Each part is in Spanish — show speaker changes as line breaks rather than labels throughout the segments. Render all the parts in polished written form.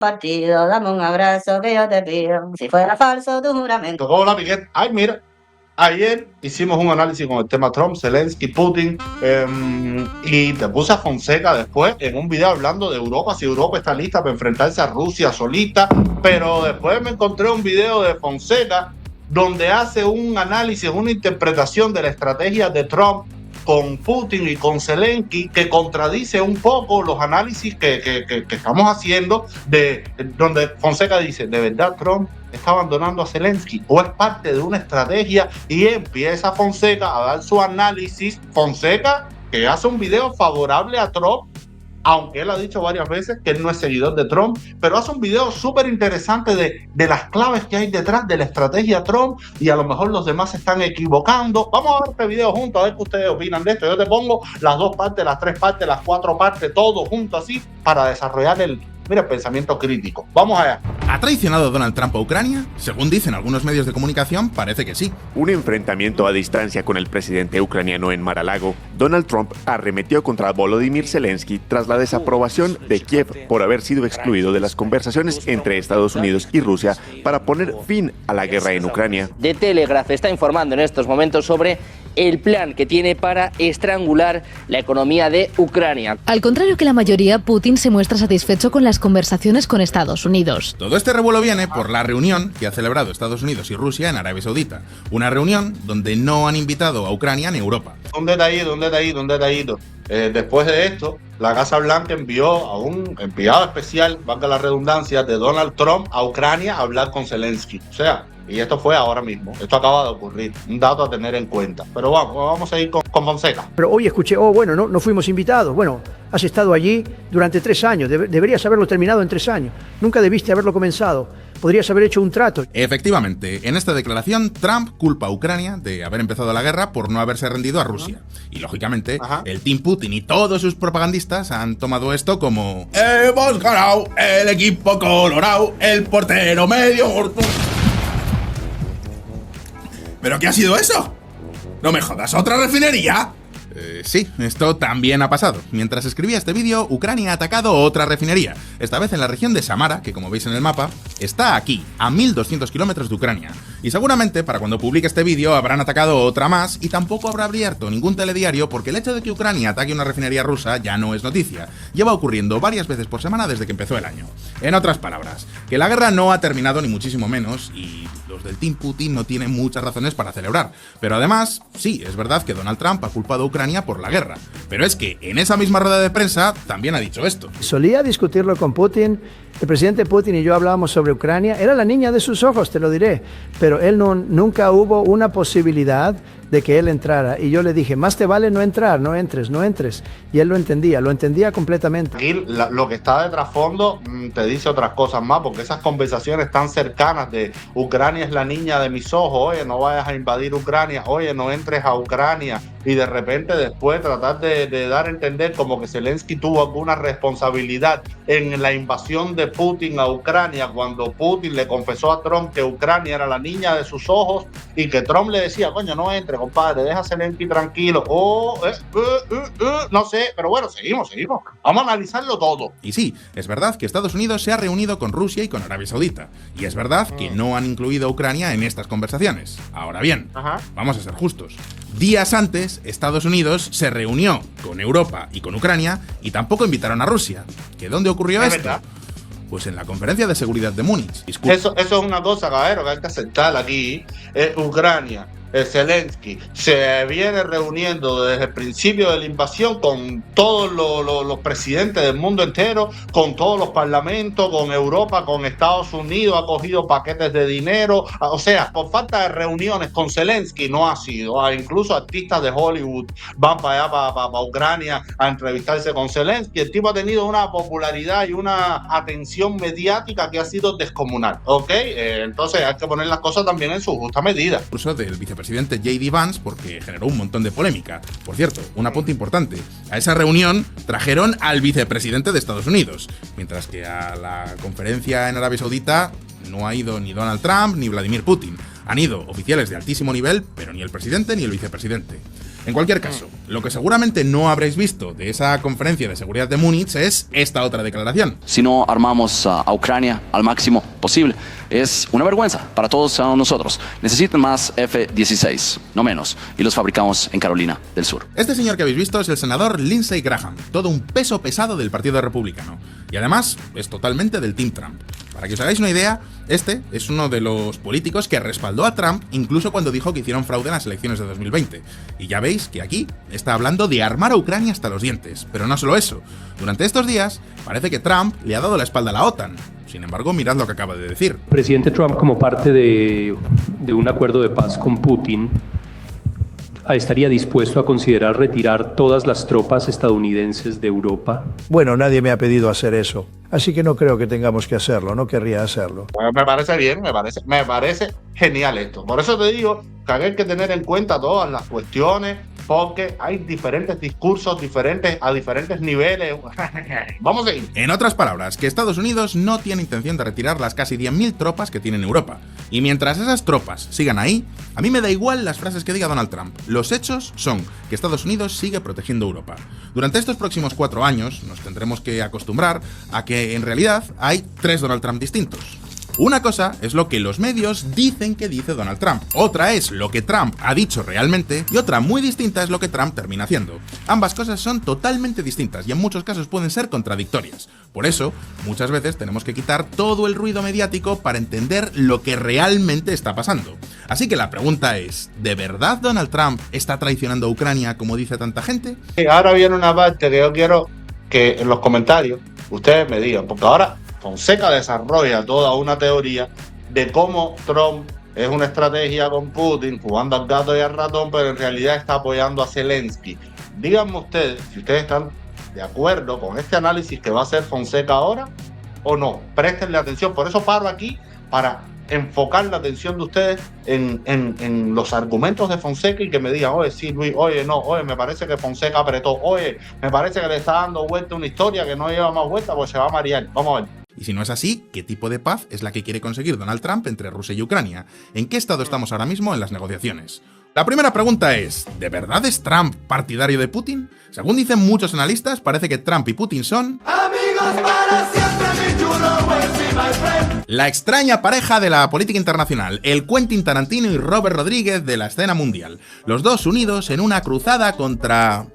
partido, dame un abrazo que yo te pido, si fuera falso tu juramento.
Hola Miguel, ay mira, ayer hicimos un análisis con el tema Trump, Zelensky, Putin, y te puse a Fonseca después en un video hablando de Europa, si Europa está lista para enfrentarse a Rusia solita, pero después me encontré un video de Fonseca donde hace un análisis, una interpretación de la estrategia de Trump con Putin y con Zelensky que contradice un poco los análisis que estamos haciendo, de donde Fonseca dice, ¿de verdad Trump está abandonando a Zelensky o es parte de una estrategia? Y empieza Fonseca a dar su análisis. Fonseca, que hace un video favorable a Trump, aunque él ha dicho varias veces que él no es seguidor de Trump, pero hace un video súper interesante de las claves que hay detrás de la estrategia Trump, y a lo mejor los demás se están equivocando. Vamos a ver este video juntos, a ver qué ustedes opinan de esto. Yo te pongo las 2 partes, las 3 partes, las 4 partes, todo junto así, para desarrollar el pensamiento crítico. Vamos allá.
¿Ha traicionado Donald Trump a Ucrania? Según dicen algunos medios de comunicación, parece que sí.
Un enfrentamiento a distancia con el presidente ucraniano en Mar-a-Lago, Donald Trump arremetió contra Volodymyr Zelensky tras la desaprobación de Kiev por haber sido excluido de las conversaciones entre Estados Unidos y Rusia para poner fin a la guerra en Ucrania.
The Telegraph está informando en estos momentos sobre el plan que tiene para estrangular la economía de Ucrania.
Al contrario que la mayoría, Putin se muestra satisfecho con las conversaciones con Estados Unidos.
Todo este revuelo viene por la reunión que ha celebrado Estados Unidos y Rusia en Arabia Saudita. Una reunión donde no han invitado a Ucrania ni a Europa.
Un detallito. Después de esto, la Casa Blanca envió a un enviado especial, valga la redundancia, de Donald Trump a Ucrania a hablar con Zelensky. O sea, y esto fue ahora mismo. Esto acaba de ocurrir. Un dato a tener en cuenta. Pero vamos a ir con Fonseca.
Pero hoy escuché, no fuimos invitados. Bueno, has estado allí durante 3 años. Deberías haberlo terminado en 3 años. Nunca debiste haberlo comenzado. Podrías haber hecho un trato.
Efectivamente, en esta declaración, Trump culpa a Ucrania de haber empezado la guerra por no haberse rendido a Rusia. Y lógicamente, el Team Putin y todos sus propagandistas han tomado esto como hemos ganado, el equipo colorado, el portero medio muerto. ¿Pero qué ha sido eso? ¡No me jodas! ¿Otra refinería? Sí, esto también ha pasado. Mientras escribía este vídeo, Ucrania ha atacado otra refinería, esta vez en la región de Samara, que como veis en el mapa, está aquí, a 1200 kilómetros de Ucrania. Y seguramente, para cuando publique este vídeo, habrán atacado otra más y tampoco habrá abierto ningún telediario porque el hecho de que Ucrania ataque una refinería rusa ya no es noticia. Lleva ocurriendo varias veces por semana desde que empezó el año. En otras palabras, que la guerra no ha terminado ni muchísimo menos y los del Team Putin no tienen muchas razones para celebrar. Pero además, sí, es verdad que Donald Trump ha culpado a Ucrania por la guerra. Pero es que en esa misma rueda de prensa también ha dicho esto.
Solía discutirlo con Putin. El presidente Putin y yo hablábamos sobre Ucrania. Era la niña de sus ojos, te lo diré. Pero él nunca hubo una posibilidad de que él entrara. Y yo le dije, más te vale no entrar, no entres. Y él lo entendía completamente.
Aquí lo que está de trasfondo te dice otras cosas más, porque esas conversaciones tan cercanas de Ucrania es la niña de mis ojos, oye, no vayas a invadir Ucrania, oye, no entres a Ucrania, y de repente después tratar de dar a entender como que Zelensky tuvo alguna responsabilidad en la invasión de Putin a Ucrania, cuando Putin le confesó a Trump que Ucrania era la niña de sus ojos y que Trump le decía, coño, no entre, compadre, deja a Zelensky tranquilo. No sé, pero bueno, seguimos. Vamos a analizarlo todo.
Y sí, es verdad que Estados Unidos se ha reunido con Rusia y con Arabia Saudita. Y es verdad que no han incluido a Ucrania en estas conversaciones. Ahora bien, vamos a ser justos. Días antes, Estados Unidos se reunió con Europa y con Ucrania y tampoco invitaron a Rusia. ¿Que dónde ocurrió esto? ¿Verdad? Pues en la conferencia de seguridad de Múnich.
Eso es una cosa, caballero, que hay que aceptar aquí. Ucrania, Zelensky se viene reuniendo desde el principio de la invasión con todos los presidentes del mundo entero, con todos los parlamentos, con Europa, con Estados Unidos, ha cogido paquetes de dinero, o sea, por falta de reuniones con Zelensky no ha sido, incluso artistas de Hollywood van para allá, para Ucrania, a entrevistarse con Zelensky. El tipo ha tenido una popularidad y una atención mediática que ha sido descomunal, ¿ok? Entonces hay que poner las cosas también en su justa medida.
Incluso del vicepresidente J.D. Vance, porque generó un montón de polémica. Por cierto, un apunte importante. A esa reunión trajeron al vicepresidente de Estados Unidos, mientras que a la conferencia en Arabia Saudita no ha ido ni Donald Trump ni Vladimir Putin. Han ido oficiales de altísimo nivel, pero ni el presidente ni el vicepresidente. En cualquier caso, lo que seguramente no habréis visto de esa conferencia de seguridad de Múnich es esta otra declaración.
Si no armamos a Ucrania al máximo posible, es una vergüenza para todos nosotros. Necesitan más F-16, no menos, y los fabricamos en Carolina del Sur.
Este señor que habéis visto es el senador Lindsey Graham, todo un peso pesado del Partido Republicano, y además es totalmente del Team Trump. Para que os hagáis una idea, este es uno de los políticos que respaldó a Trump incluso cuando dijo que hicieron fraude en las elecciones de 2020. Y ya veis que aquí está hablando de armar a Ucrania hasta los dientes. Pero no solo eso. Durante estos días parece que Trump le ha dado la espalda a la OTAN. Sin embargo, mirad lo que acaba de decir.
El presidente Trump, como parte de un acuerdo de paz con Putin, estaría dispuesto a considerar retirar todas las tropas estadounidenses de Europa.
Bueno, nadie me ha pedido hacer eso, así que no creo que tengamos que hacerlo, no querría hacerlo.
Bueno, me parece bien, me parece genial esto. Por eso te digo que hay que tener en cuenta todas las cuestiones, porque hay diferentes discursos a diferentes niveles. Vamos a ir.
En otras palabras, que Estados Unidos no tiene intención de retirar las casi 10.000 tropas que tiene en Europa. Y mientras esas tropas sigan ahí, a mí me da igual las frases que diga Donald Trump. Los hechos son que Estados Unidos sigue protegiendo Europa. Durante estos próximos 4 años nos tendremos que acostumbrar a que en realidad hay 3 Donald Trump distintos. Una cosa es lo que los medios dicen que dice Donald Trump, otra es lo que Trump ha dicho realmente y otra muy distinta es lo que Trump termina haciendo. Ambas cosas son totalmente distintas y en muchos casos pueden ser contradictorias. Por eso, muchas veces tenemos que quitar todo el ruido mediático para entender lo que realmente está pasando. Así que la pregunta es, ¿de verdad Donald Trump está traicionando a Ucrania como dice tanta gente?
Ahora viene una parte que yo quiero que en los comentarios ustedes me digan, porque ahora Fonseca desarrolla toda una teoría de cómo Trump es una estrategia con Putin, jugando al gato y al ratón, pero en realidad está apoyando a Zelensky. Díganme ustedes si ustedes están de acuerdo con este análisis que va a hacer Fonseca ahora o no. Préstenle atención, por eso paro aquí para enfocar la atención de ustedes en los argumentos de Fonseca y que me digan, oye, sí, Luis, oye, no, oye, me parece que Fonseca apretó, oye, me parece que le está dando vuelta una historia que no lleva más vuelta, pues se va a marear. Vamos a ver.
Y si no es así, ¿qué tipo de paz es la que quiere conseguir Donald Trump entre Rusia y Ucrania? ¿En qué estado estamos ahora mismo en las negociaciones? La primera pregunta es, ¿de verdad es Trump partidario de Putin? Según dicen muchos analistas, parece que Trump y Putin son amigos para siempre, mi chulo, my friend. La extraña pareja de la política internacional, el Quentin Tarantino y Robert Rodríguez de la escena mundial. Los dos unidos en una cruzada contra,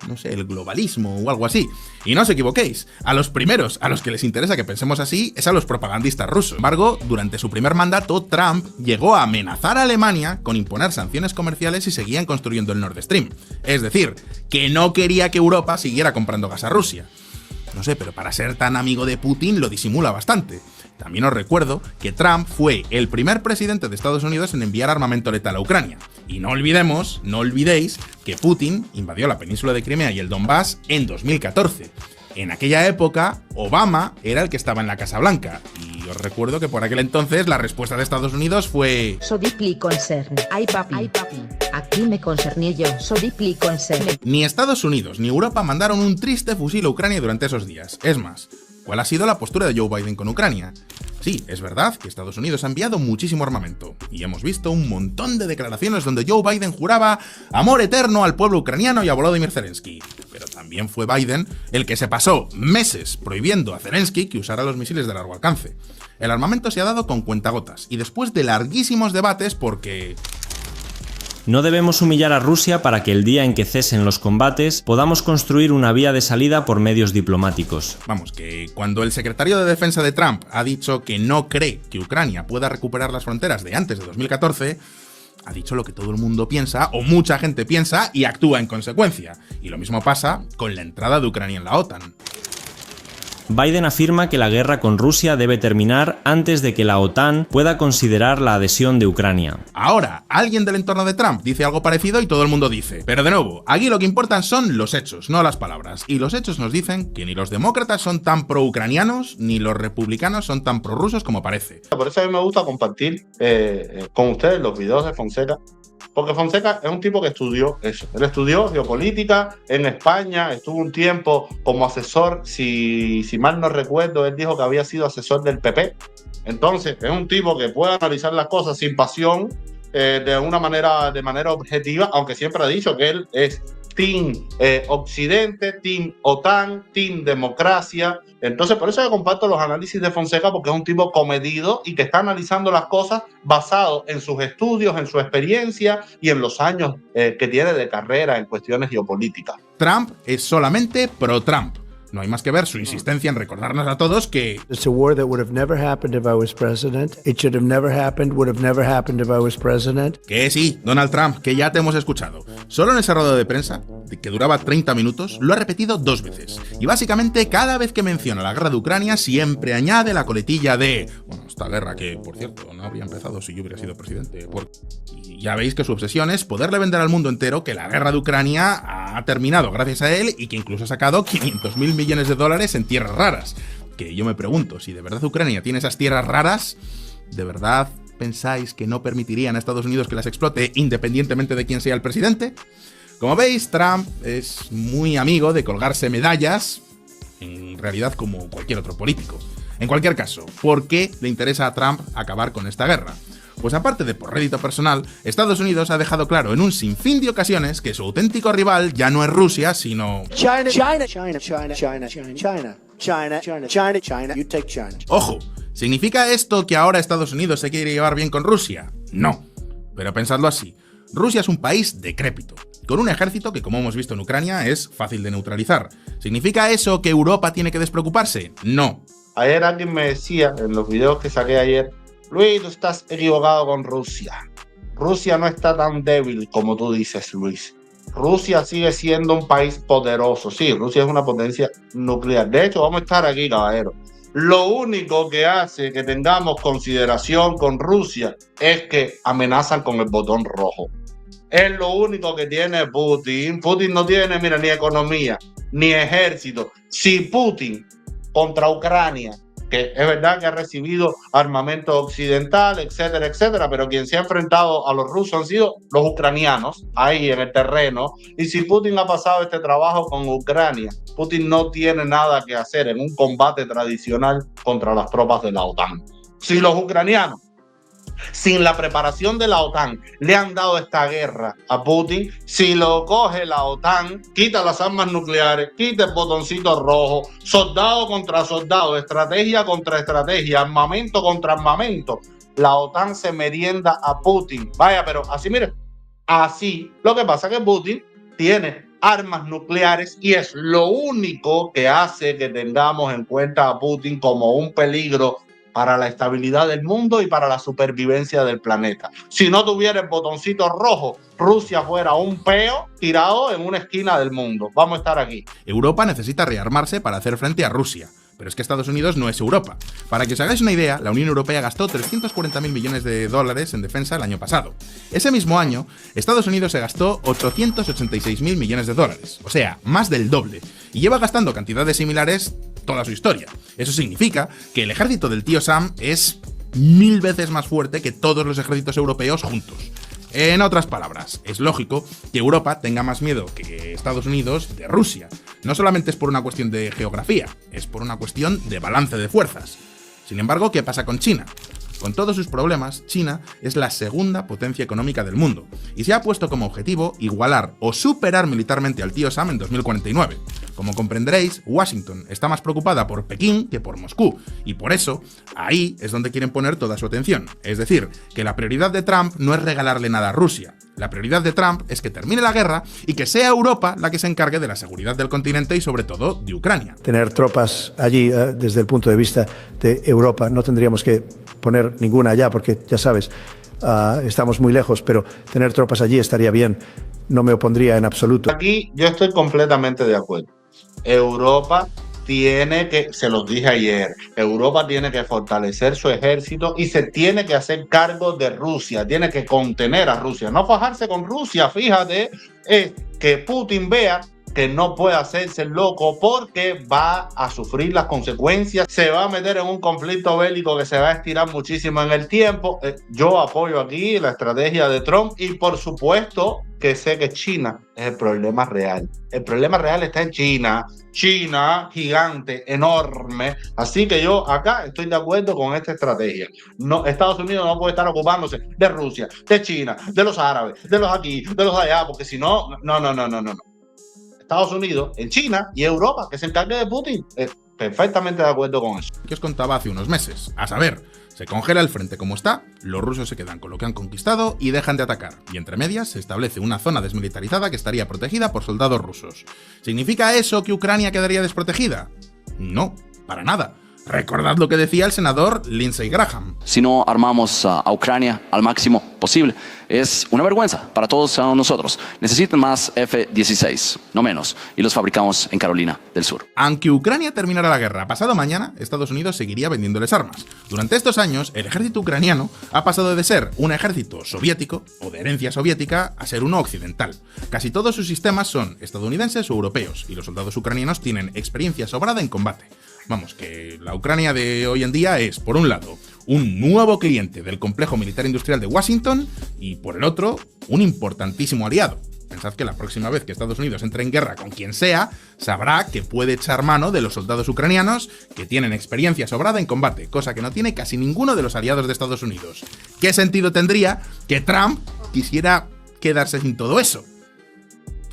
no sé, el globalismo o algo así. Y no os equivoquéis, a los primeros a los que les interesa que pensemos así es a los propagandistas rusos. Sin embargo, durante su primer mandato, Trump llegó a amenazar a Alemania con imponer sanciones comerciales si seguían construyendo el Nord Stream. Es decir, que no quería que Europa siguiera comprando gas a Rusia. No sé, pero para ser tan amigo de Putin lo disimula bastante. También os recuerdo que Trump fue el primer presidente de Estados Unidos en enviar armamento letal a Ucrania. Y no olvidéis que Putin invadió la península de Crimea y el Donbass en 2014. En aquella época, Obama era el que estaba en la Casa Blanca. Y os recuerdo que por aquel entonces la respuesta de Estados Unidos fue...
So deeply concerned. Ay papi. Aquí me concerní yo. So deeply concerned.
Ni Estados Unidos ni Europa mandaron un triste fusil a Ucrania durante esos días. Es más, ¿cuál ha sido la postura de Joe Biden con Ucrania? Sí, es verdad que Estados Unidos ha enviado muchísimo armamento, y hemos visto un montón de declaraciones donde Joe Biden juraba amor eterno al pueblo ucraniano y a Volodymyr Zelensky. Pero también fue Biden el que se pasó meses prohibiendo a Zelensky que usara los misiles de largo alcance. El armamento se ha dado con cuentagotas, y después de larguísimos debates porque...
No debemos humillar a Rusia para que el día en que cesen los combates podamos construir una vía de salida por medios diplomáticos.
Vamos, que cuando el secretario de Defensa de Trump ha dicho que no cree que Ucrania pueda recuperar las fronteras de antes de 2014, ha dicho lo que todo el mundo piensa, o mucha gente piensa, y actúa en consecuencia. Y lo mismo pasa con la entrada de Ucrania en la OTAN.
Biden afirma que la guerra con Rusia debe terminar antes de que la OTAN pueda considerar la adhesión de Ucrania.
Ahora, alguien del entorno de Trump dice algo parecido y todo el mundo dice. Pero de nuevo, aquí lo que importan son los hechos, no las palabras. Y los hechos nos dicen que ni los demócratas son tan pro-ucranianos, ni los republicanos son tan pro-rusos como parece.
Por eso a mí me gusta compartir con ustedes los videos de Fonseca. Porque Fonseca es un tipo que estudió eso. Él estudió geopolítica en España, estuvo un tiempo como asesor, si mal no recuerdo, él dijo que había sido asesor del PP. Entonces, es un tipo que puede analizar las cosas sin pasión de manera objetiva, aunque siempre ha dicho que él es Team Occidente, Team OTAN, Team Democracia. Entonces, por eso yo comparto los análisis de Fonseca, porque es un tipo comedido y que está analizando las cosas basado en sus estudios, en su experiencia y en los años que tiene de carrera en cuestiones geopolíticas.
Trump es solamente pro-Trump. No hay más que ver su insistencia en recordarnos a todos que
It's a war that would have never happened if I was president. It should have never happened, would have never happened if I was president.
Que sí, Donald Trump, que ya te hemos escuchado. Solo en esa rueda de prensa, que duraba 30 minutos, lo ha repetido 2 veces. Y básicamente cada vez que menciona la guerra de Ucrania siempre añade la coletilla de bueno, esta guerra que, por cierto, no habría empezado si yo hubiera sido presidente. Y ya veis que su obsesión es poderle vender al mundo entero que la guerra de Ucrania ha terminado gracias a él y que incluso ha sacado 500.000 millones de dólares en tierras raras. Que yo me pregunto, si de verdad Ucrania tiene esas tierras raras, ¿de verdad pensáis que no permitirían a Estados Unidos que las explote independientemente de quién sea el presidente? Como veis, Trump es muy amigo de colgarse medallas, en realidad como cualquier otro político. En cualquier caso, ¿por qué le interesa a Trump acabar con esta guerra? Pues aparte de por rédito personal, Estados Unidos ha dejado claro en un sinfín de ocasiones que su auténtico rival ya no es Rusia, sino
China. You take China.
¡Ojo! ¿Significa esto que ahora Estados Unidos se quiere llevar bien con Rusia? No. Pero pensadlo así. Rusia es un país decrépito, con un ejército que, como hemos visto en Ucrania, es fácil de neutralizar. ¿Significa eso que Europa tiene que despreocuparse? No.
Ayer alguien me decía, en los videos que saqué ayer, Luis, tú estás equivocado con Rusia. Rusia no está tan débil como tú dices, Luis. Rusia sigue siendo un país poderoso. Sí, Rusia es una potencia nuclear. De hecho, vamos a estar aquí, caballero. Lo único que hace que tengamos consideración con Rusia es que amenazan con el botón rojo. Es lo único que tiene Putin. Putin no tiene, mira, ni economía, ni ejército. Si Putin contra Ucrania, que es verdad que ha recibido armamento occidental, etcétera, etcétera, pero quien se ha enfrentado a los rusos han sido los ucranianos, ahí en el terreno. Y si Putin ha pasado este trabajo con Ucrania, Putin no tiene nada que hacer en un combate tradicional contra las tropas de la OTAN. Si los ucranianos, sin la preparación de la OTAN, le han dado esta guerra a Putin, si lo coge la OTAN, quita las armas nucleares, quita el botoncito rojo, soldado contra soldado, estrategia contra estrategia, armamento contra armamento, la OTAN se merienda a Putin. Vaya, pero así, mire, así. Lo que pasa es que Putin tiene armas nucleares y es lo único que hace que tengamos en cuenta a Putin como un peligro para la estabilidad del mundo y para la supervivencia del planeta. Si no tuviera el botoncito rojo, Rusia fuera un peo tirado en una esquina del mundo. Vamos a estar aquí.
Europa necesita rearmarse para hacer frente a Rusia. Pero es que Estados Unidos no es Europa. Para que os hagáis una idea, la Unión Europea gastó 340.000 millones de dólares en defensa el año pasado. Ese mismo año, Estados Unidos se gastó 886.000 millones de dólares, o sea, más del doble, y lleva gastando cantidades similares toda su historia. Eso significa que el ejército del tío Sam es 1000 veces más fuerte que todos los ejércitos europeos juntos. En otras palabras, es lógico que Europa tenga más miedo que Estados Unidos de Rusia. No solamente es por una cuestión de geografía, es por una cuestión de balance de fuerzas. Sin embargo, ¿qué pasa con China? Con todos sus problemas, China es la segunda potencia económica del mundo y se ha puesto como objetivo igualar o superar militarmente al tío Sam en 2049. Como comprenderéis, Washington está más preocupada por Pekín que por Moscú y por eso ahí es donde quieren poner toda su atención. Es decir, que la prioridad de Trump no es regalarle nada a Rusia. La prioridad de Trump es que termine la guerra y que sea Europa la que se encargue de la seguridad del continente y sobre todo de Ucrania.
Tener tropas allí desde el punto de vista de Europa, no tendríamos que poner ninguna allá porque ya sabes, estamos muy lejos, pero tener tropas allí estaría bien, no me opondría en absoluto.
Aquí yo estoy completamente de acuerdo. Europa tiene que, se los dije ayer, Europa tiene que fortalecer su ejército y se tiene que hacer cargo de Rusia, tiene que contener a Rusia, no fajarse con Rusia, fíjate, es que Putin vea que no puede hacerse el loco porque va a sufrir las consecuencias, se va a meter en un conflicto bélico que se va a estirar muchísimo en el tiempo. Yo apoyo aquí la estrategia de Trump y por supuesto que sé que China es el problema real. El problema real está en China. China, gigante, enorme. Así que yo acá estoy de acuerdo con esta estrategia. No, Estados Unidos no puede estar ocupándose de Rusia, de China, de los árabes, de los aquí, de los allá, porque si no, no. Estados Unidos, en China y Europa, que se encargue de Putin. Perfectamente de acuerdo con eso.
Que os contaba hace unos meses. A saber, se congela el frente como está, los rusos se quedan con lo que han conquistado y dejan de atacar. Y entre medias se establece una zona desmilitarizada que estaría protegida por soldados rusos. ¿Significa eso que Ucrania quedaría desprotegida? No, para nada. Recordad lo que decía el senador Lindsey Graham.
Si no armamos a Ucrania al máximo posible, es una vergüenza para todos nosotros. Necesitan más F-16, no menos, y los fabricamos en Carolina del Sur.
Aunque Ucrania terminara la guerra pasado mañana, Estados Unidos seguiría vendiéndoles armas. Durante estos años, el ejército ucraniano ha pasado de ser un ejército soviético, o de herencia soviética, a ser uno occidental. Casi todos sus sistemas son estadounidenses o europeos, y los soldados ucranianos tienen experiencia sobrada en combate. Vamos, que la Ucrania de hoy en día es, por un lado, un nuevo cliente del complejo militar industrial de Washington y, por el otro, un importantísimo aliado. Pensad que la próxima vez que Estados Unidos entre en guerra con quien sea, sabrá que puede echar mano de los soldados ucranianos que tienen experiencia sobrada en combate, cosa que no tiene casi ninguno de los aliados de Estados Unidos. ¿Qué sentido tendría que Trump quisiera quedarse sin todo eso?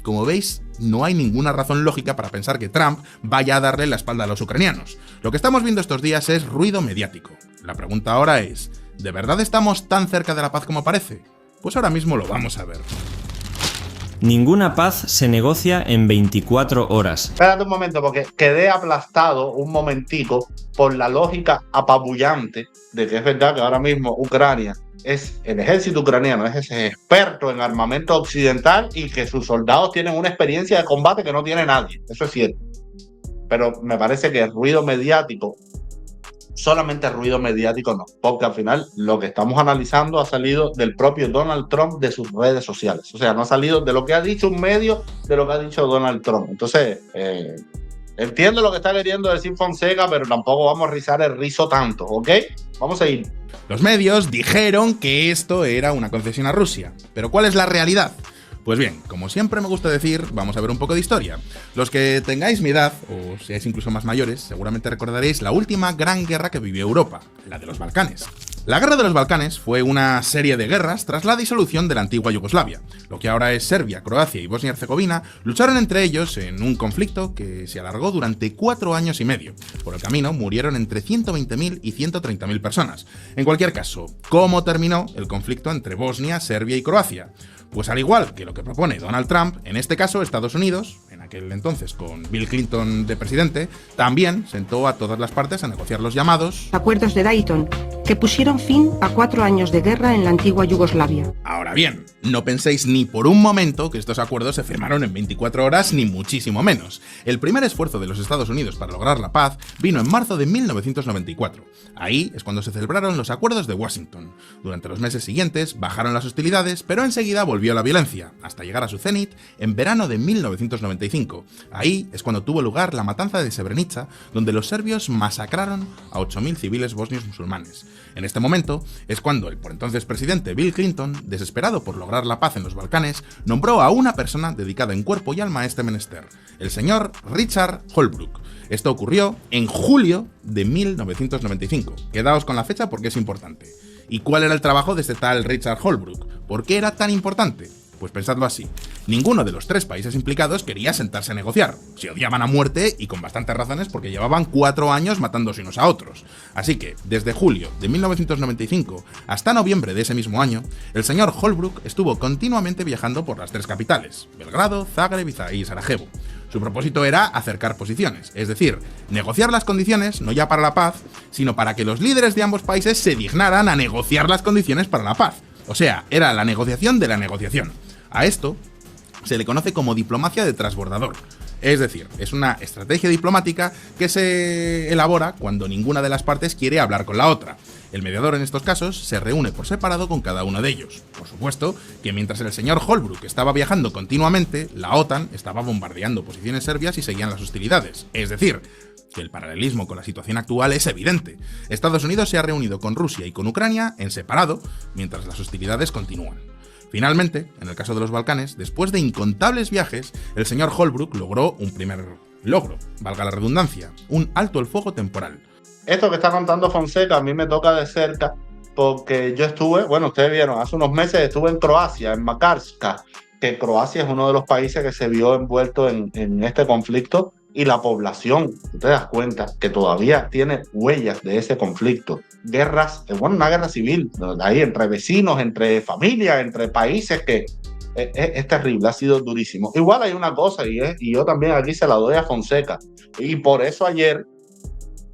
Como veis, no hay ninguna razón lógica para pensar que Trump vaya a darle la espalda a los ucranianos. Lo que estamos viendo estos días es ruido mediático. La pregunta ahora es, ¿de verdad estamos tan cerca de la paz como parece? Pues ahora mismo lo vamos a ver.
Ninguna paz se negocia en 24 horas.
Espérate un momento, porque quedé aplastado un momentico por la lógica apabullante de que es verdad que ahora mismo Ucrania es el ejército ucraniano, es ese experto en armamento occidental y que sus soldados tienen una experiencia de combate que no tiene nadie. Eso es cierto. Pero me parece que el ruido mediático, solamente ruido mediático no, porque al final lo que estamos analizando ha salido del propio Donald Trump de sus redes sociales. O sea, no ha salido de lo que ha dicho un medio, de lo que ha dicho Donald Trump. Entonces, entiendo lo que está queriendo decir Fonseca, pero tampoco vamos a rizar el rizo tanto, ¿ok? Vamos a ir.
Los medios dijeron que esto era una concesión a Rusia. ¿Pero cuál es la realidad? Pues bien, como siempre me gusta decir, vamos a ver un poco de historia. Los que tengáis mi edad, o seáis incluso más mayores, seguramente recordaréis la última gran guerra que vivió Europa, la de los Balcanes. La Guerra de los Balcanes fue una serie de guerras tras la disolución de la antigua Yugoslavia. Lo que ahora es Serbia, Croacia y Bosnia-Herzegovina lucharon entre ellos en un conflicto que se alargó durante 4 años y medio. Por el camino murieron entre 120.000 y 130.000 personas. En cualquier caso, ¿cómo terminó el conflicto entre Bosnia, Serbia y Croacia? Pues al igual que lo que propone Donald Trump, en este caso Estados Unidos, en aquel entonces con Bill Clinton de presidente, también sentó a todas las partes a negociar los llamados
acuerdos de Dayton, que pusieron fin a 4 años de guerra en la antigua Yugoslavia.
Ahora bien, no penséis ni por un momento que estos acuerdos se firmaron en 24 horas, ni muchísimo menos. El primer esfuerzo de los Estados Unidos para lograr la paz vino en marzo de 1994. Ahí es cuando se celebraron los acuerdos de Washington. Durante los meses siguientes bajaron las hostilidades, pero enseguida volvió la violencia, hasta llegar a su cenit en verano de 1995. Ahí es cuando tuvo lugar la matanza de Srebrenica, donde los serbios masacraron a 8.000 civiles bosnios musulmanes. En este momento es cuando el por entonces presidente Bill Clinton, desesperado por lograr la paz en los Balcanes, nombró a una persona dedicada en cuerpo y alma a este menester, el señor Richard Holbrooke. Esto ocurrió en julio de 1995. Quedaos con la fecha porque es importante. ¿Y cuál era el trabajo de este tal Richard Holbrooke? ¿Por qué era tan importante? Pues pensadlo así. Ninguno de los 3 países implicados quería sentarse a negociar. Se odiaban a muerte y con bastantes razones porque llevaban 4 años matándose unos a otros. Así que, desde julio de 1995 hasta noviembre de ese mismo año, el señor Holbrooke estuvo continuamente viajando por las 3 capitales, Belgrado, Zagreb y Sarajevo. Su propósito era acercar posiciones, es decir, negociar las condiciones no ya para la paz, sino para que los líderes de ambos países se dignaran a negociar las condiciones para la paz. O sea, era la negociación de la negociación. A esto se le conoce como diplomacia de transbordador. Es decir, es una estrategia diplomática que se elabora cuando ninguna de las partes quiere hablar con la otra. El mediador en estos casos se reúne por separado con cada uno de ellos. Por supuesto que mientras el señor Holbrooke estaba viajando continuamente, la OTAN estaba bombardeando posiciones serbias y seguían las hostilidades. Es decir, que el paralelismo con la situación actual es evidente. Estados Unidos se ha reunido con Rusia y con Ucrania en separado, mientras las hostilidades continúan. Finalmente, en el caso de los Balcanes, después de incontables viajes, el señor Holbrooke logró un primer logro, valga la redundancia, un alto el fuego temporal.
Esto que está contando Fonseca a mí me toca de cerca porque yo estuve, bueno, ustedes vieron, hace unos meses estuve en Croacia, en Makarska, que Croacia es uno de los países que se vio envuelto en este conflicto y la población, tú te das cuenta que todavía tiene huellas de ese conflicto. Guerras, bueno, una guerra civil, ahí entre vecinos, entre familias, entre países que es terrible, ha sido durísimo. Igual hay una cosa y yo también aquí se la doy a Fonseca y por eso ayer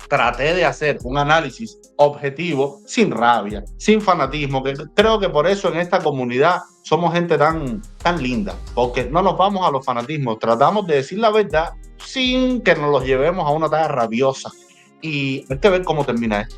traté de hacer un análisis objetivo, sin rabia, sin fanatismo, que creo que por eso en esta comunidad somos gente tan linda, porque no nos vamos a los fanatismos, tratamos de decir la verdad sin que nos los llevemos a una talla rabiosa. Y hay que ver cómo termina esto.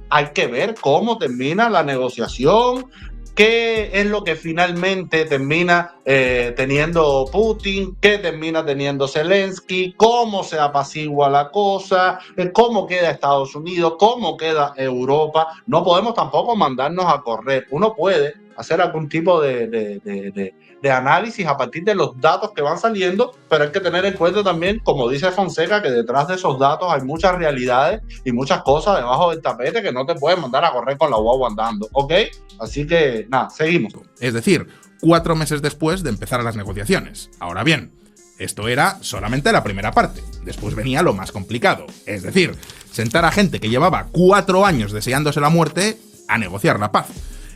Hay que ver cómo termina la negociación, qué es lo que finalmente termina teniendo Putin, qué termina teniendo Zelensky, cómo se apacigua la cosa, cómo queda Estados Unidos, cómo queda Europa. No podemos tampoco mandarnos a correr. Uno puede hacer algún tipo de análisis a partir de los datos que van saliendo, pero hay que tener en cuenta también, como dice Fonseca, que detrás de esos datos hay muchas realidades y muchas cosas debajo del tapete que no te pueden mandar a correr con la guagua andando, ¿ok? Así que, nada, seguimos.
Es decir, 4 meses después de empezar las negociaciones. Ahora bien, esto era solamente la primera parte. Después venía lo más complicado. Es decir, sentar a gente que llevaba 4 años deseándose la muerte a negociar la paz.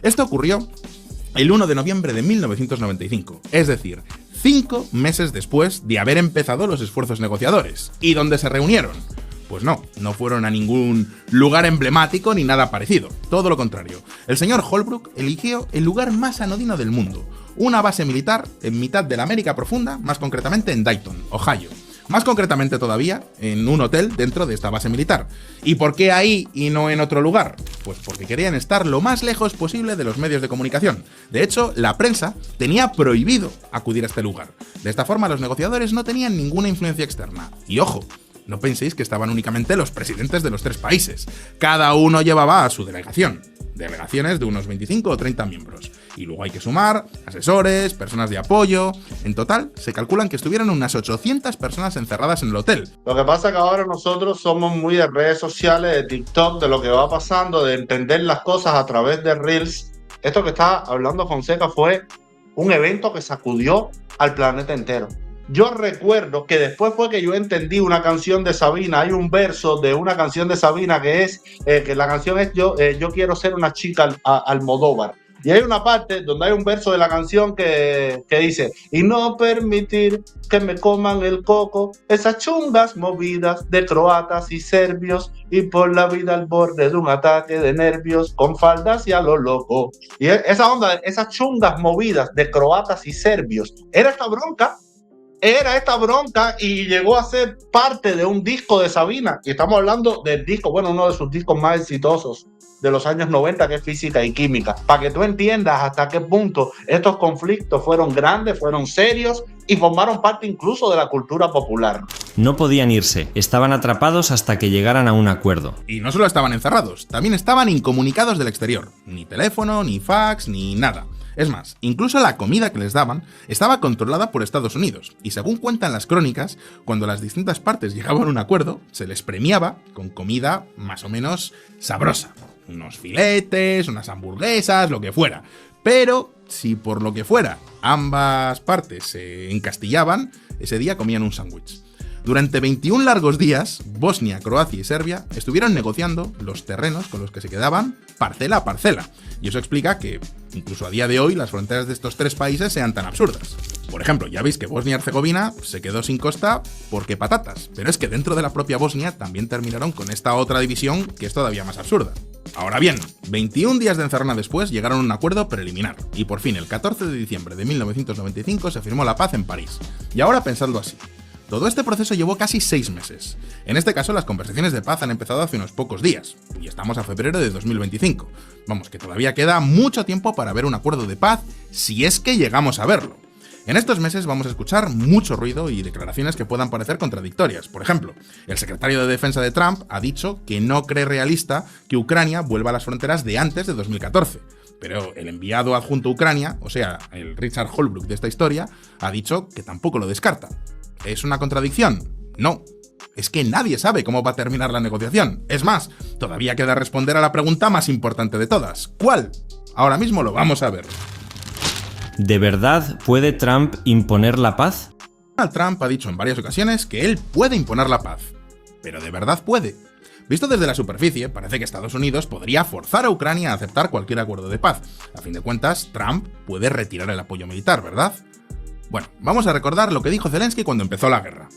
Esto ocurrió el 1 de noviembre de 1995, es decir, 5 meses después de haber empezado los esfuerzos negociadores. ¿Y dónde se reunieron? Pues no fueron a ningún lugar emblemático ni nada parecido, todo lo contrario. El señor Holbrooke eligió el lugar más anodino del mundo, una base militar en mitad de la América profunda, más concretamente en Dayton, Ohio. Más concretamente todavía, en un hotel dentro de esta base militar. ¿Y por qué ahí y no en otro lugar? Pues porque querían estar lo más lejos posible de los medios de comunicación. De hecho, la prensa tenía prohibido acudir a este lugar. De esta forma, los negociadores no tenían ninguna influencia externa. Y ojo, no penséis que estaban únicamente los presidentes de los 3 países. Cada uno llevaba a su delegación. Delegaciones de unos 25 o 30 miembros. Y luego hay que sumar asesores, personas de apoyo. En total, se calculan que estuvieron unas 800 personas encerradas en el hotel.
Lo que pasa es que ahora nosotros somos muy de redes sociales, de TikTok, de lo que va pasando, de entender las cosas a través de Reels. Esto que está hablando Fonseca fue un evento que sacudió al planeta entero. Yo recuerdo que después fue que yo entendí una canción de Sabina. Hay un verso de una canción de Sabina que es, que la canción es yo quiero ser una chica Almodóvar. Y hay una parte donde hay un verso de la canción que dice: y no permitir que me coman el coco esas chungas movidas de croatas y serbios, y por la vida al borde de un ataque de nervios con faldas y a lo loco. Y esa onda, esas chungas movidas de croatas y serbios, era esta bronca y llegó a ser parte de un disco de Sabina. Y estamos hablando del disco, bueno, uno de sus discos más exitosos de los años 90, que es Física y Química. Para que tú entiendas hasta qué punto estos conflictos fueron grandes, fueron serios y formaron parte incluso de la cultura popular.
No podían irse, estaban atrapados hasta que llegaran a un acuerdo.
Y no solo estaban encerrados, también estaban incomunicados del exterior. Ni teléfono, ni fax, ni nada. Es más, incluso la comida que les daban estaba controlada por Estados Unidos, y según cuentan las crónicas, cuando las distintas partes llegaban a un acuerdo, se les premiaba con comida más o menos sabrosa. Unos filetes, unas hamburguesas, lo que fuera. Pero, si por lo que fuera ambas partes se encastillaban, ese día comían un sándwich. Durante 21 largos días, Bosnia, Croacia y Serbia estuvieron negociando los terrenos con los que se quedaban parcela a parcela. Y eso explica que, incluso a día de hoy, las fronteras de estos 3 países sean tan absurdas. Por ejemplo, ya veis que Bosnia y Herzegovina se quedó sin costa porque patatas, pero es que dentro de la propia Bosnia también terminaron con esta otra división que es todavía más absurda. Ahora bien, 21 días de encerrona después llegaron a un acuerdo preliminar, y por fin el 14 de diciembre de 1995 se firmó la paz en París. Y ahora pensadlo así. Todo este proceso llevó casi 6 meses. En este caso, las conversaciones de paz han empezado hace unos pocos días, y estamos a febrero de 2025. Vamos, que todavía queda mucho tiempo para ver un acuerdo de paz, si es que llegamos a verlo. En estos meses vamos a escuchar mucho ruido y declaraciones que puedan parecer contradictorias. Por ejemplo, el secretario de Defensa de Trump ha dicho que no cree realista que Ucrania vuelva a las fronteras de antes de 2014. Pero el enviado adjunto a Ucrania, o sea, el Richard Holbrooke de esta historia, ha dicho que tampoco lo descarta. ¿Es una contradicción? No. Es que nadie sabe cómo va a terminar la negociación. Es más, todavía queda responder a la pregunta más importante de todas. ¿Cuál? Ahora mismo lo vamos a ver.
¿De verdad puede Trump imponer la paz?
Donald Trump ha dicho en varias ocasiones que él puede imponer la paz. ¿Pero de verdad puede? Visto desde la superficie, parece que Estados Unidos podría forzar a Ucrania a aceptar cualquier acuerdo de paz. A fin de cuentas, Trump puede retirar el apoyo militar, ¿verdad? Bueno, vamos a recordar lo que dijo Zelensky cuando empezó la guerra.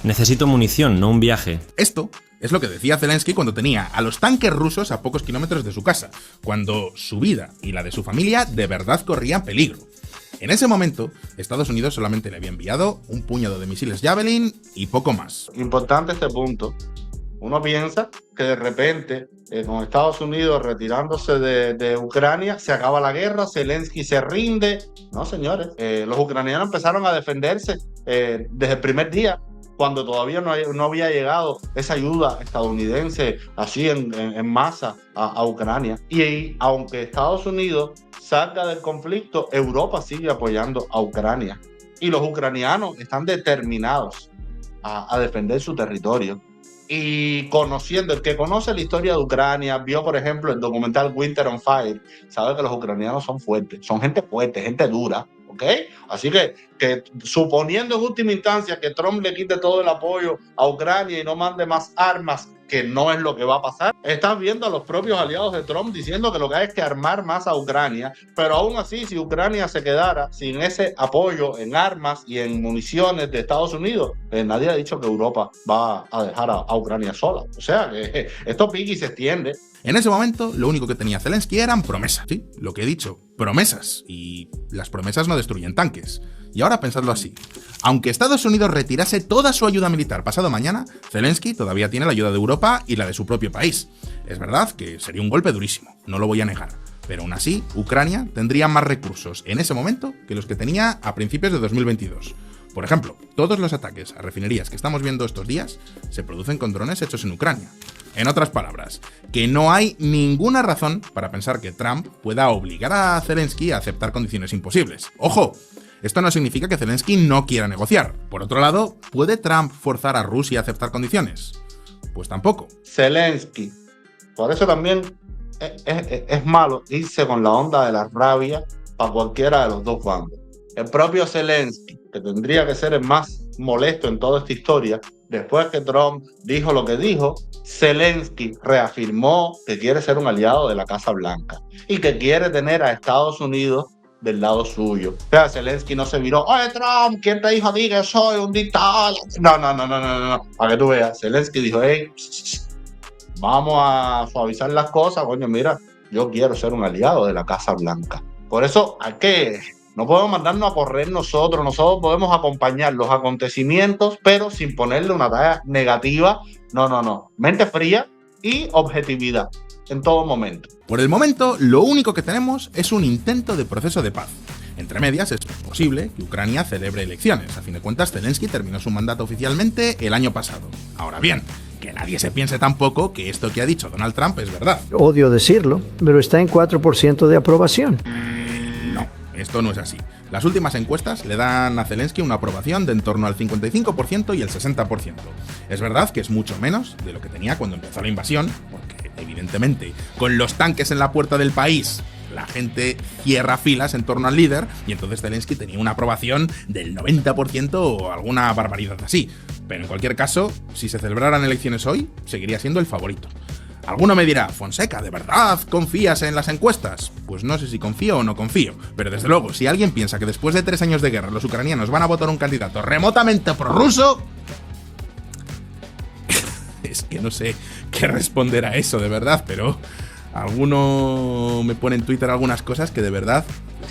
Necesito munición, no un viaje.
Esto es lo que decía Zelensky cuando tenía a los tanques rusos a pocos kilómetros de su casa, cuando su vida y la de su familia de verdad corrían peligro. En ese momento, Estados Unidos solamente le había enviado un puñado de misiles Javelin y poco más.
Importante este punto. Uno piensa que de repente, con Estados Unidos retirándose de Ucrania, se acaba la guerra, Zelensky se rinde. No, señores, los ucranianos empezaron a defenderse desde el primer día, cuando todavía no había llegado esa ayuda estadounidense así en masa a Ucrania. Y aunque Estados Unidos salga del conflicto, Europa sigue apoyando a Ucrania. Y los ucranianos están determinados a defender su territorio. Y conociendo, el que conoce la historia de Ucrania, vio por ejemplo el documental Winter on Fire, sabe que los ucranianos son fuertes, son gente fuerte, gente dura, ¿ok? Así que suponiendo en última instancia que Trump le quite todo el apoyo a Ucrania y no mande más armas, que no es lo que va a pasar, estás viendo a los propios aliados de Trump diciendo que lo que hay es que armar más a Ucrania, pero aún así, si Ucrania se quedara sin ese apoyo en armas y en municiones de Estados Unidos, nadie ha dicho que Europa va a dejar a Ucrania sola. O sea, que esto pique y se extiende.
En ese momento, lo único que tenía Zelensky eran promesas. Sí, lo que he dicho, promesas. Y las promesas no destruyen tanques. Y ahora pensadlo así. Aunque Estados Unidos retirase toda su ayuda militar pasado mañana, Zelensky todavía tiene la ayuda de Europa y la de su propio país. Es verdad que sería un golpe durísimo, no lo voy a negar. Pero aún así, Ucrania tendría más recursos en ese momento que los que tenía a principios de 2022. Por ejemplo, todos los ataques a refinerías que estamos viendo estos días se producen con drones hechos en Ucrania. En otras palabras, que no hay ninguna razón para pensar que Trump pueda obligar a Zelensky a aceptar condiciones imposibles. ¡Ojo! Esto no significa que Zelensky no quiera negociar. Por otro lado, ¿puede Trump forzar a Rusia a aceptar condiciones? Pues tampoco.
Zelensky. Por eso también es malo irse con la onda de la rabia para cualquiera de los dos bandos. El propio Zelensky, que tendría que ser el más molesto en toda esta historia, después que Trump dijo lo que dijo, Zelensky reafirmó que quiere ser un aliado de la Casa Blanca y que quiere tener a Estados Unidos del lado suyo. O sea, Zelensky no se viró, oye Trump, ¿quién te dijo a ti que soy un dictador? No. Para que tú veas, Zelensky dijo, hey, vamos a suavizar las cosas, coño, mira, yo quiero ser un aliado de la Casa Blanca. Por eso no podemos mandarnos a correr nosotros podemos acompañar los acontecimientos, pero sin ponerle una talla negativa. No. Mente fría y objetividad en todo momento.
Por el momento, lo único que tenemos es un intento de proceso de paz. Entre medias, es posible que Ucrania celebre elecciones. A fin de cuentas, Zelensky terminó su mandato oficialmente el año pasado. Ahora bien, que nadie se piense tampoco que esto que ha dicho Donald Trump es verdad.
Odio decirlo, pero está en 4% de aprobación.
No, esto no es así. Las últimas encuestas le dan a Zelensky una aprobación de en torno al 55% y el 60%. Es verdad que es mucho menos de lo que tenía cuando empezó la invasión, porque evidentemente con los tanques en la puerta del país la gente cierra filas en torno al líder y entonces Zelensky tenía una aprobación del 90% o alguna barbaridad así. Pero en cualquier caso, si se celebraran elecciones hoy, seguiría siendo el favorito. Alguno me dirá, Fonseca, ¿de verdad confías en las encuestas? Pues no sé si confío o no confío, pero desde luego, si alguien piensa que después de 3 años de guerra los ucranianos van a votar un candidato remotamente prorruso, es que no sé qué responder a eso, de verdad, pero alguno me pone en Twitter algunas cosas que de verdad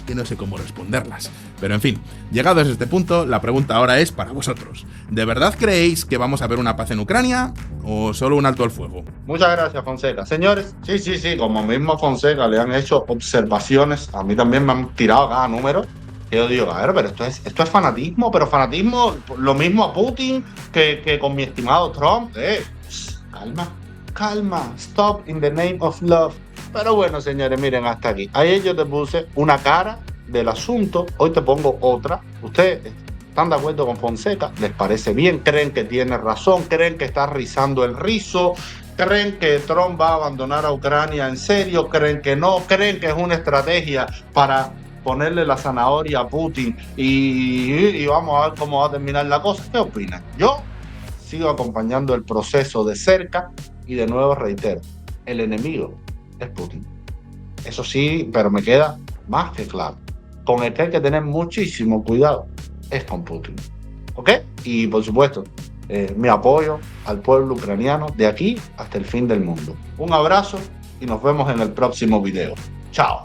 que no sé cómo responderlas. Pero en fin, llegados a este punto, la pregunta ahora es para vosotros. ¿De verdad creéis que vamos a ver una paz en Ucrania o solo un alto al fuego?
Muchas gracias, Fonseca. Señores, sí, como mismo Fonseca le han hecho observaciones, a mí también me han tirado cada número. Yo digo, a ver, pero esto es fanatismo, pero fanatismo lo mismo a Putin que con mi estimado Trump. Calma, stop in the name of love. Pero bueno, señores, miren, hasta aquí. Ayer yo te puse una cara del asunto, hoy te pongo otra. Ustedes están de acuerdo con Fonseca, les parece bien, creen que tiene razón, creen que está rizando el rizo, creen que Trump va a abandonar a Ucrania en serio, creen que no, creen que es una estrategia para ponerle la zanahoria a Putin y vamos a ver cómo va a terminar la cosa. ¿Qué opinan? Yo sigo acompañando el proceso de cerca y de nuevo reitero, el enemigo es Putin. Eso sí, pero me queda más que claro. Con el que hay que tener muchísimo cuidado es con Putin. ¿Ok? Y por supuesto, mi apoyo al pueblo ucraniano de aquí hasta el fin del mundo. Un abrazo y nos vemos en el próximo video. Chao.